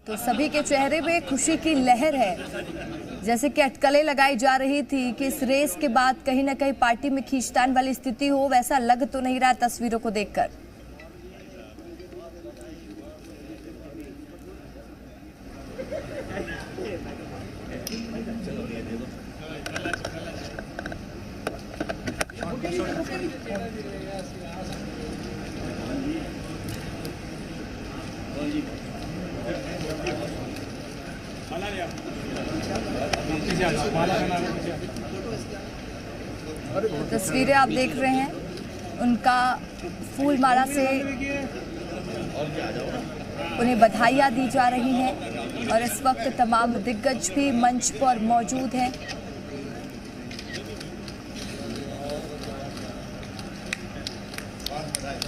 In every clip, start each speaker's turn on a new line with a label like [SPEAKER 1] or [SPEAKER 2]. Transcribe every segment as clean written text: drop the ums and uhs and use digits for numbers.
[SPEAKER 1] तो सभी के चेहरे पे खुशी की लहर है। जैसे कि अटकलें लगाई जा रही थी कि इस रेस के बाद कहीं ना कहीं पार्टी में खींचतान वाली स्थिति हो, वैसा लग तो नहीं रहा तस्वीरों को देखकर। तस्वीरें आप देख रहे हैं, उनका फूल माला से उन्हें बधाइयां दी जा रही हैं और इस वक्त तमाम दिग्गज भी मंच पर मौजूद हैं।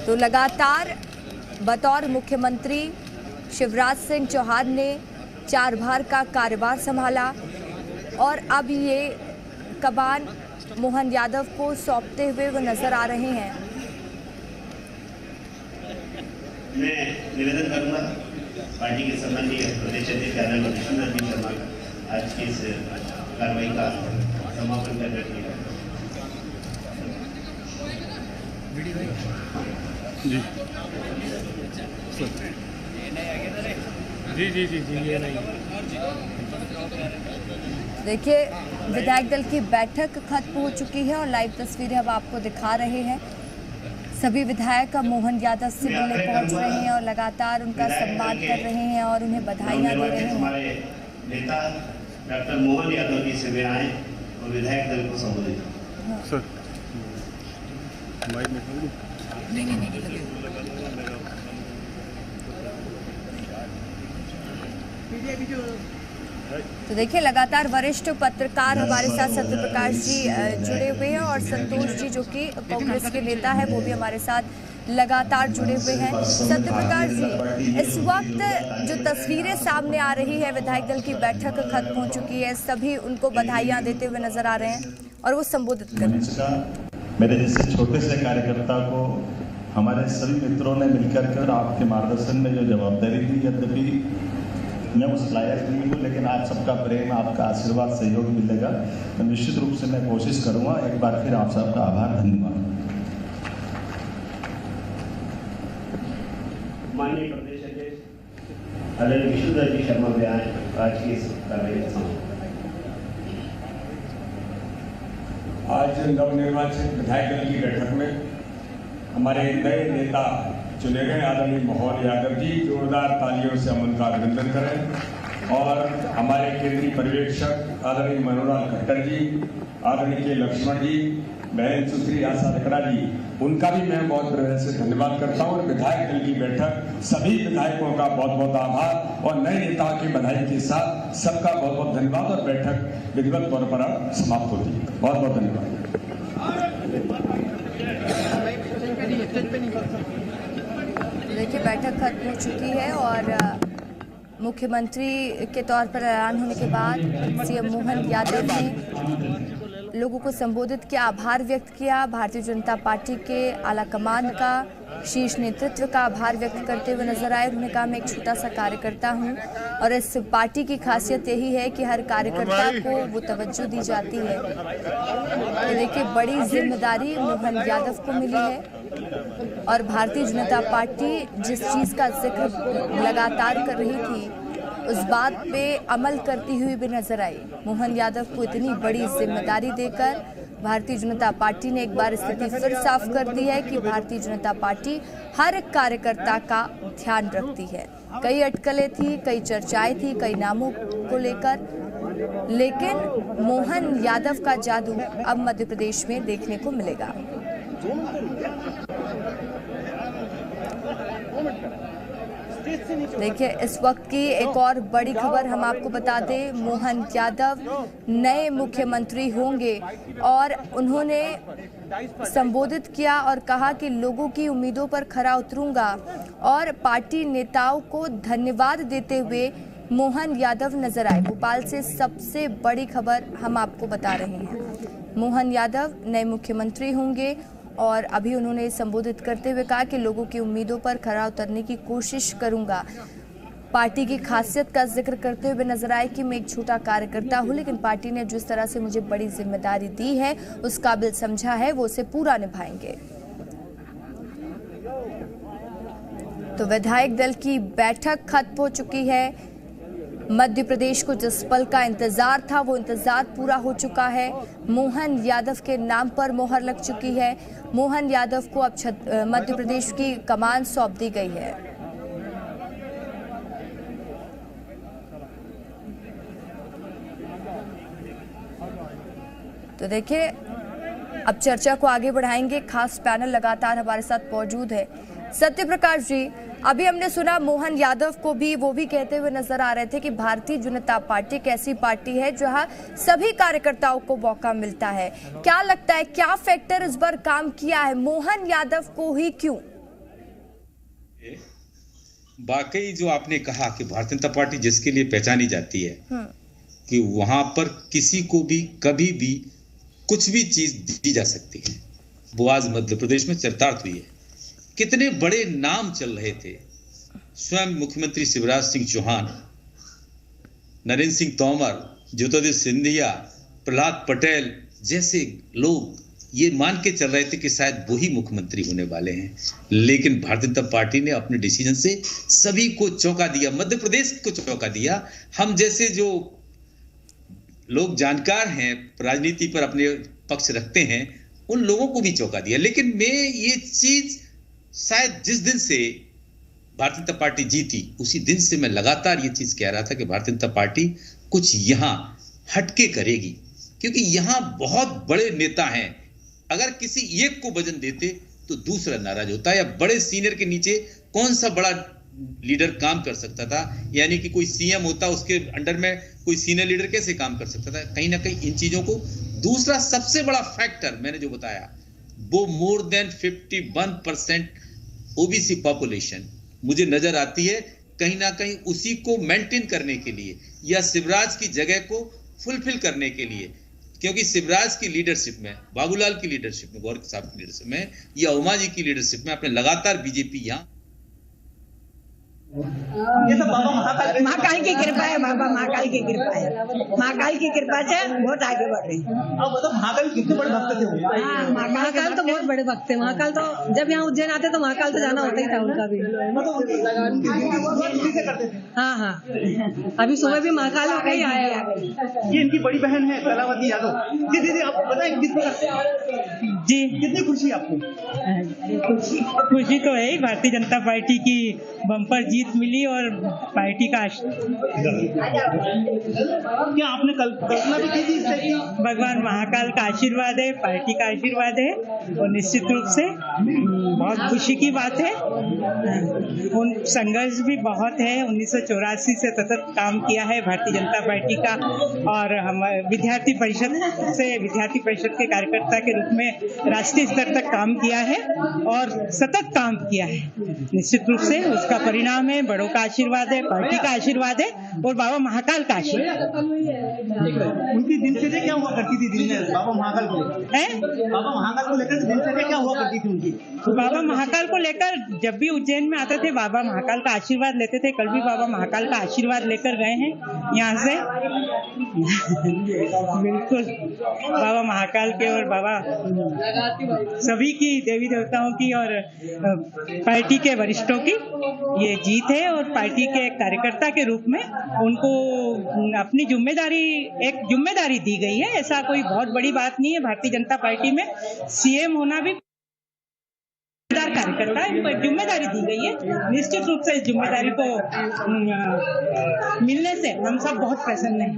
[SPEAKER 1] तो लगातार बतौर मुख्यमंत्री शिवराज सिंह चौहान ने 4 बार का कार्यभार संभाला और अब ये कमान मोहन यादव को सौंपते हुए वो नजर आ रहे हैं।
[SPEAKER 2] मैं निवेदन करूंगा पार्टी के सम्माननीय प्रदेश अध्यक्ष आदरणीय विष्णुदत्त जी शर्मा का आज की इस कार्रवाई का समापन करने के लिए।
[SPEAKER 3] जी ये नहीं।
[SPEAKER 1] देखिए, विधायक दल की बैठक खत्म हो चुकी है और लाइव तस्वीरें अब आपको दिखा रहे हैं। सभी विधायक मोहन यादव से मिलने पहुंच रहे हैं और लगातार उनका सम्मान कर रहे हैं और उन्हें बधाइयां दे रहे हैं।
[SPEAKER 2] हमारे नेता डॉक्टर मोहन यादव जी से आए और विधायक दल को संबोधित
[SPEAKER 3] सर
[SPEAKER 1] तो देखिए, लगातार वरिष्ठ पत्रकार हमारे साथ सत्यप्रकाश जी जुड़े हुए हैं और संतोष जी जो कि कांग्रेस के नेता है वो भी हमारे साथ लगातार जुड़े हुए हैं। सत्यप्रकाश जी, इस वक्त जो तस्वीरें सामने आ रही है, विधायक दल की बैठक खत्म हो चुकी है, सभी उनको बधाइयां देते हुए नजर आ रहे हैं और वो संबोधित कर रहे हैं।
[SPEAKER 4] मेरे जैसे छोटे से कार्यकर्ता को हमारे सभी मित्रों ने मिलकर कर आपके मार्गदर्शन में जो जवाबदारी दी, यद्यपि मैं उस लायक नहीं हूँ, लेकिन आप सबका प्रेम, आपका आशीर्वाद, सहयोग मिलेगा तो निश्चित रूप से मैं कोशिश करूँगा। एक बार फिर आप सबका आभार, धन्यवाद।
[SPEAKER 2] माननीय प्रदेश अध्यक्ष आदरणीय विष्णुदत्त जी शर्मा भी आए आज की इस कार्रवाई का समापन।
[SPEAKER 5] आज नवनिर्वाचित विधायक दल की बैठक में हमारे नए नेता चुने गए आदरणीय मोहन यादव जी, जोरदार तालियों से हम उनका अभिनंदन करें। और हमारे केंद्रीय पर्यवेक्षक आदरणीय मनोहर खट्टर जी, आदरणीय के लक्ष्मण जी, बहन सुश्री आशा लकड़ा जी, उनका भी मैं बहुत हृदय से धन्यवाद करता हूँ। और विधायक दल की बैठक सभी विधायकों का बहुत बहुत आभार और नए नेताओं की बधाई के साथ सबका बहुत बहुत धन्यवाद और बैठक विधिवत तौर पर समाप्त होती है। बहुत बहुत धन्यवाद।
[SPEAKER 1] देखिए, बैठक खत्म हो चुकी है और मुख्यमंत्री के तौर पर ऐलान होने के बाद सीएम मोहन यादव ने लोगों को संबोधित किया, आभार व्यक्त किया। भारतीय जनता पार्टी के आला कमान का, शीर्ष नेतृत्व का आभार व्यक्त करते हुए नजर आए। उन्होंने कहा, मैं एक छोटा सा कार्यकर्ता हूं और इस पार्टी की खासियत यही है कि हर कार्यकर्ता को वो तवज्जो दी जाती है। तो देखिए, बड़ी जिम्मेदारी मोहन यादव को मिली है और भारतीय जनता पार्टी जिस चीज का जिक्र लगातार कर रही थी उस बात पे अमल करती हुई भी नजर आई। मोहन यादव को इतनी बड़ी जिम्मेदारी देकर भारतीय जनता पार्टी ने एक बार स्थिति फिर साफ कर दी है कि भारतीय जनता पार्टी हर कार्यकर्ता का ध्यान रखती है। कई अटकलें थी, कई चर्चाएं थी, कई नामों को लेकर, लेकिन मोहन यादव का जादू अब मध्य प्रदेश में देखने को मिलेगा। देखिए, इस वक्त की एक और बड़ी खबर हम आपको बता दें, मोहन यादव नए मुख्यमंत्री होंगे और उन्होंने संबोधित किया और कहा कि लोगों की उम्मीदों पर खरा उतरूंगा और पार्टी नेताओं को धन्यवाद देते हुए मोहन यादव नजर आए। भोपाल से सबसे बड़ी खबर हम आपको बता रहे हैं, मोहन यादव नए मुख्यमंत्री होंगे और अभी उन्होंने संबोधित करते हुए कहा कि लोगों की उम्मीदों पर खरा उतरने की कोशिश करूंगा। पार्टी की खासियत का जिक्र करते हुए नजर आए कि मैं एक छोटा कार्यकर्ता हूं, लेकिन पार्टी ने जिस तरह से मुझे बड़ी जिम्मेदारी दी है, उस काबिल समझा है, वो उसे पूरा निभाएंगे। तो विधायक दल की बैठक खत्म हो चुकी है। मध्य प्रदेश को जिस पल का इंतजार था, वो इंतजार पूरा हो चुका है। मोहन यादव के नाम पर मोहर लग चुकी है। मोहन यादव को अब मध्य प्रदेश की कमान सौंप दी गई है। तो देखिए, अब चर्चा को आगे बढ़ाएंगे। खास पैनल लगातार हमारे साथ मौजूद है। सत्य प्रकाश जी, अभी हमने सुना मोहन यादव को भी वो भी कहते हुए नजर आ रहे थे कि भारतीय जनता पार्टी एक ऐसी पार्टी है जहां सभी कार्यकर्ताओं को मौका मिलता है। क्या लगता है, क्या फैक्टर इस बार काम किया है? मोहन यादव को ही क्यों?
[SPEAKER 6] वाकई जो आपने कहा कि भारतीय जनता पार्टी जिसके लिए पहचानी जाती है कि वहां पर किसी को भी कभी भी कुछ भी चीज दी जा सकती है, वो आज मध्य प्रदेश में चरितार्थ हुई है। कितने बड़े नाम चल रहे थे, स्वयं मुख्यमंत्री शिवराज सिंह चौहान, नरेंद्र सिंह तोमर, ज्योतिरादित्य सिंधिया, प्रहलाद पटेल जैसे लोग ये मान के चल रहे थे कि शायद वही मुख्यमंत्री होने वाले हैं। लेकिन भारतीय जनता पार्टी ने अपने डिसीजन से सभी को चौंका दिया, मध्य प्रदेश को चौंका दिया। हम जैसे जो लोग जानकार हैं, राजनीति पर अपने पक्ष रखते हैं, उन लोगों को भी चौंका दिया। लेकिन मैं ये चीज शायद जिस दिन से भारतीय जनता पार्टी जीती, उसी दिन से मैं लगातार ये चीज कह रहा था कि भारतीय जनता पार्टी कुछ यहां हटके करेगी, क्योंकि यहां बहुत बड़े नेता हैं। अगर किसी एक को वजन देते तो दूसरा नाराज होता है, या बड़े सीनियर के नीचे कौन सा बड़ा लीडर काम कर सकता था? यानी कि कोई सीएम होता, उसके अंडर में कोई सीनियर लीडर कैसे काम कर सकता था? कहीं ना कहीं इन चीजों को, दूसरा सबसे बड़ा फैक्टर मैंने जो बताया, वो मोर देन 51% ओबीसी पॉपुलेशन मुझे नजर आती है। कहीं ना कहीं उसी को मेंटेन करने के लिए या शिवराज की जगह को फुलफिल करने के लिए, क्योंकि शिवराज की लीडरशिप में, बाबूलाल की लीडरशिप में, गौर साहब की लीडरशिप में या उमा जी की लीडरशिप में अपने लगातार बीजेपी यहाँ
[SPEAKER 7] ये सब बाबा महाकाल की कृपा है। बाबा महाकाल की कृपा है, महाकाल की कृपा से बहुत आगे बढ़ रहे हैं।
[SPEAKER 8] अब मतलब महाकाल कितने बड़े भक्त थे?
[SPEAKER 7] हाँ, महाकाल तो बहुत बड़े भक्त थे। महाकाल तो जब यहाँ उज्जैन आते तो महाकाल तो जाना होता ही था उनका भी। हाँ हाँ, अभी सुबह भी महाकाल होकर ही आए।
[SPEAKER 8] ये इनकी बड़ी बहन है कलावती यादव। दीदी आप बताएं किस
[SPEAKER 9] जी,
[SPEAKER 8] कितनी खुशी आपको?
[SPEAKER 9] खुशी तो है, भारतीय जनता पार्टी की बम्पर जीत मिली और पार्टी का
[SPEAKER 8] क्या आपने कल्पना भी की थी इससे?
[SPEAKER 9] भगवान महाकाल का आशीर्वाद है, पार्टी का आशीर्वाद है, और निश्चित रूप से बहुत खुशी की बात है। उन संघर्ष भी बहुत है, 1984 से सतत काम किया है भारतीय जनता पार्टी का, और हम विद्यार्थी परिषद के कार्यकर्ता के रूप में राष्ट्रीय स्तर तक काम किया है और सतत काम किया है। निश्चित रूप से उसका परिणाम है, बड़ों का आशीर्वाद है, पार्टी का आशीर्वाद है और बाबा महाकाल का आशीर्वाद।
[SPEAKER 8] उनकी दिनचर्या क्या हुआ करती थी दिन में बाबा महाकाल को लेकर? बाबा महाकाल को लेकर दिनचर्या क्या हुआ करती थी उनकी?
[SPEAKER 9] बाबा महाकाल को लेकर जब भी उज्जैन में आते थे, बाबा महाकाल का आशीर्वाद लेते थे। कल भी बाबा महाकाल का आशीर्वाद लेकर गए हैं यहाँ से। बिल्कुल, बाबा महाकाल के और बाबा सभी की, देवी देवताओं की और पार्टी के वरिष्ठों की ये जीत है, और पार्टी के कार्यकर्ता के रूप में उनको अपनी एक जिम्मेदारी दी गई है। ऐसा कोई बहुत बड़ी बात नहीं है। भारतीय जनता पार्टी में सीएम होना भी कार्यकर्ता है, जिम्मेदारी दी गई है। निश्चित रूप से इस जिम्मेदारी को मिलने से हम सब बहुत प्रसन्न हैं।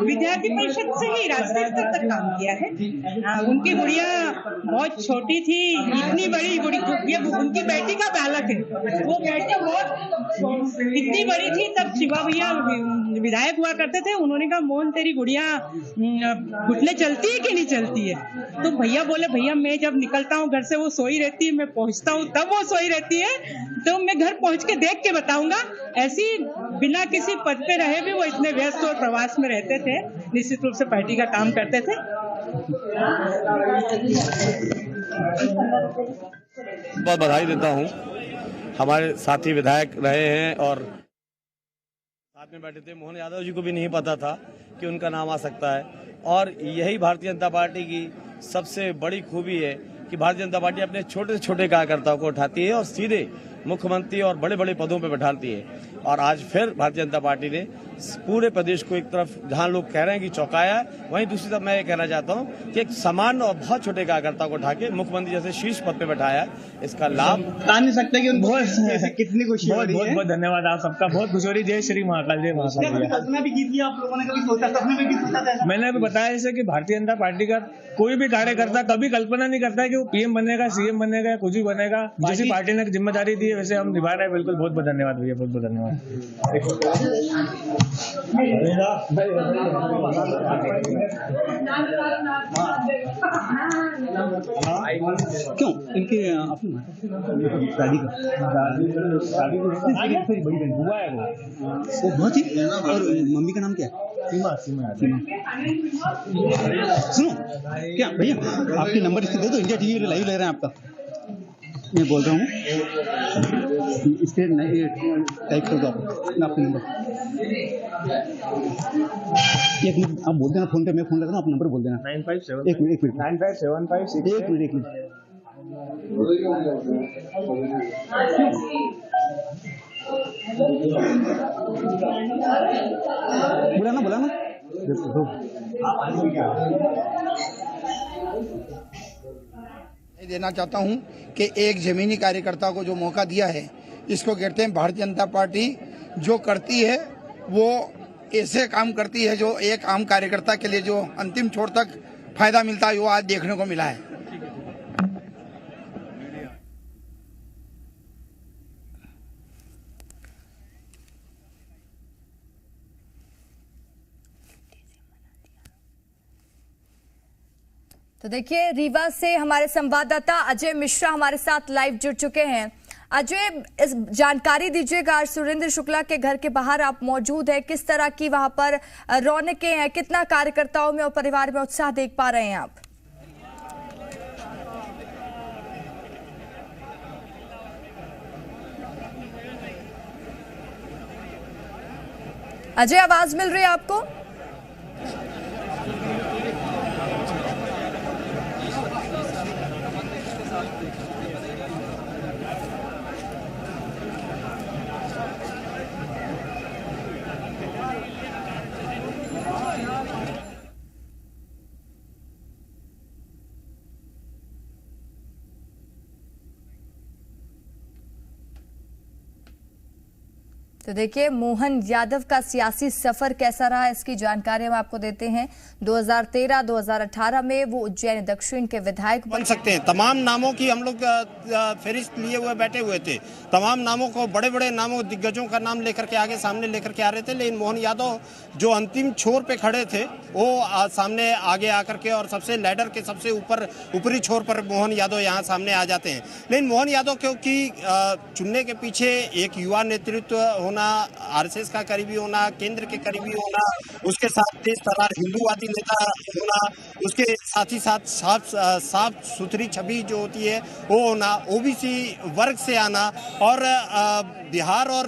[SPEAKER 9] विद्यार्थी परिषद से ही राष्ट्रीय स्तर तक काम किया है। उनकी गुड़िया बहुत छोटी थी, इतनी बड़ी गुड़िया, उनकी बेटी का बालक है, वो बेटी बहुत इतनी बड़ी थी तब शिवा भैया विधायक हुआ करते थे। उन्होंने कहा, मोहन तेरी गुड़िया घुटने चलती है कि नहीं चलती है? तो भैया बोले, भैया मैं जब निकलता हूँ घर से वो सोई रहती है, मैं पहुँचता हूँ तब वो सोई रहती है, तो मैं घर पहुँच के देख के बताऊंगा। ऐसी बिना किसी पद पे रहे भी वो इतने व्यस्त और प्रवास में रहते थे, निश्चित रूप से पार्टी का काम करते थे।
[SPEAKER 10] बहुत बधाई देता हूँ। हमारे साथी विधायक रहे हैं और साथ में बैठे थे। मोहन यादव जी को भी नहीं पता था कि उनका नाम आ सकता है, और यही भारतीय जनता पार्टी की सबसे बड़ी खूबी है कि भारतीय जनता पार्टी अपने छोटे से छोटे कार्यकर्ताओं को उठाती है और सीधे मुख्यमंत्री और बड़े बड़े पदों पर बैठाती है। और आज फिर भारतीय जनता पार्टी ने पूरे प्रदेश को एक तरफ जहां लोग कह रहे हैं कि चौंकाया है, वहीं दूसरी तरफ मैं ये कहना चाहता हूं कि एक सामान्य और बहुत छोटे कार्यकर्ता को उठा के मुख्यमंत्री जैसे शीर्ष पद पे बैठाया है। इसका लाभ
[SPEAKER 8] बता नहीं सकते कि कितनी खुशी हो रही है।
[SPEAKER 3] बहुत धन्यवाद आप सबका, बहुत खुशी हो रही है। जय श्री महाकाल, जय महाकाल।
[SPEAKER 8] कल्पना भी की थी आप लोगों ने, कभी सोचा सपने में भी सोचा था?
[SPEAKER 3] मैंने अभी बताया जैसे कि भारतीय जनता पार्टी का कोई भी कार्यकर्ता कभी कल्पना नहीं करता है कि वो पीएम बनेगा, सीएम बनेगा या कुछ भी बनेगा। जैसी पार्टी ने जिम्मेदारी दी है वैसे हम निभा रहे हैं। बिल्कुल, बहुत बहुत धन्यवाद भैया, बहुत बहुत धन्यवाद।
[SPEAKER 8] क्यों इनके दादी का बड़ी बहन हुआ है वो बहुत ही। और मम्मी का नाम क्या है? सीमा। सुनो क्या भैया, आपके नंबर इससे दे दो, इंडिया टीवी पे लाइव ले रहे हैं आपका। मैं बोल रहा हूँ इस पे टाइप कर दो आपका नंबर। एक मिनट आप बोल देना फोन पे, मैं फोन लगा रहा हूँ, आप नंबर बोल देना। 957 एक मिनट 9575 एक मिनट बुलाना
[SPEAKER 11] देना चाहता हूं कि एक जमीनी कार्यकर्ता को जो मौका दिया है, इसको कहते हैं भारतीय जनता पार्टी जो करती है वो ऐसे काम करती है जो एक आम कार्यकर्ता के लिए जो अंतिम छोर तक फायदा मिलता है वो आज देखने को मिला है।
[SPEAKER 1] तो देखिए, रीवा से हमारे संवाददाता अजय मिश्रा हमारे साथ लाइव जुड़ चुके हैं। अजय, इस जानकारी दीजिएगा, सुरेंद्र शुक्ला के घर के बाहर आप मौजूद हैं, किस तरह की वहां पर रौनकें हैं, कितना कार्यकर्ताओं में और परिवार में उत्साह देख पा रहे हैं आप? अजय, आवाज मिल रही है आपको? तो देखिए, मोहन यादव का सियासी सफर कैसा रहा, इसकी जानकारी हम आपको देते हैं। 2013-2018 में वो उज्जैन दक्षिण के विधायक
[SPEAKER 12] बन सकते हैं। तमाम नामों की हम लोग फहरिस्त लिए हुए बैठे हुए थे। तमाम नामों को, बड़े बड़े नामों, दिग्गजों का नाम लेकर के आगे सामने लेकर के आ रहे थे, लेकिन मोहन यादव जो अंतिम छोर पे खड़े थे वो सामने आगे आकर के और सबसे लैडर के सबसे ऊपरी छोर पर मोहन यादव यहाँ सामने आ जाते हैं। लेकिन मोहन यादव क्योंकि चुनने के पीछे एक युवा नेतृत्व होना, आरएसएस का करीबी होना, केंद्र के करीबी होना, उसके साथ तेज तर्रार हिंदूवादी नेता होना, उसके साथ ही साथ साफ सुथरी छवि जो होती है वो होना, ओबीसी वर्ग से आना और बिहार और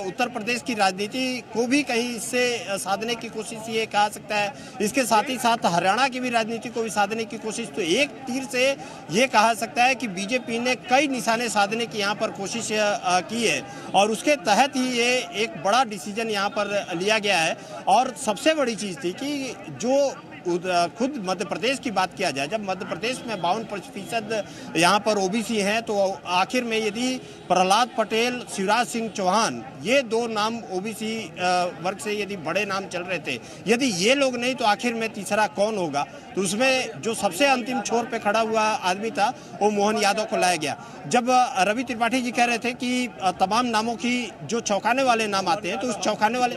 [SPEAKER 12] उत्तर प्रदेश की राजनीति को भी कहीं इससे साधने की कोशिश ये कहा सकता है। इसके साथ ही साथ हरियाणा की भी राजनीति को भी साधने की कोशिश, तो एक तीर से ये कहा सकता है कि बीजेपी ने कई निशाने साधने की यहाँ पर कोशिश की है और उसके तहत ही ये एक बड़ा डिसीजन यहाँ पर लिया गया है। और सबसे बड़ी चीज़ थी कि जो खुद मध्य प्रदेश की बात किया जाए, जब मध्य प्रदेश में 52% यहाँ पर ओबीसी हैं, तो आखिर में यदि प्रहलाद पटेल, शिवराज सिंह चौहान, ये दो नाम ओबीसी वर्ग से यदि बड़े नाम चल रहे थे, यदि ये लोग नहीं तो आखिर में तीसरा कौन होगा? तो उसमें जो सबसे अंतिम छोर पे खड़ा हुआ आदमी था वो मोहन यादव को लाया गया। जब रवि त्रिपाठी जी कह रहे थे कि तमाम नामों की जो चौंकाने वाले नाम आते हैं, तो उस चौंकाने वाले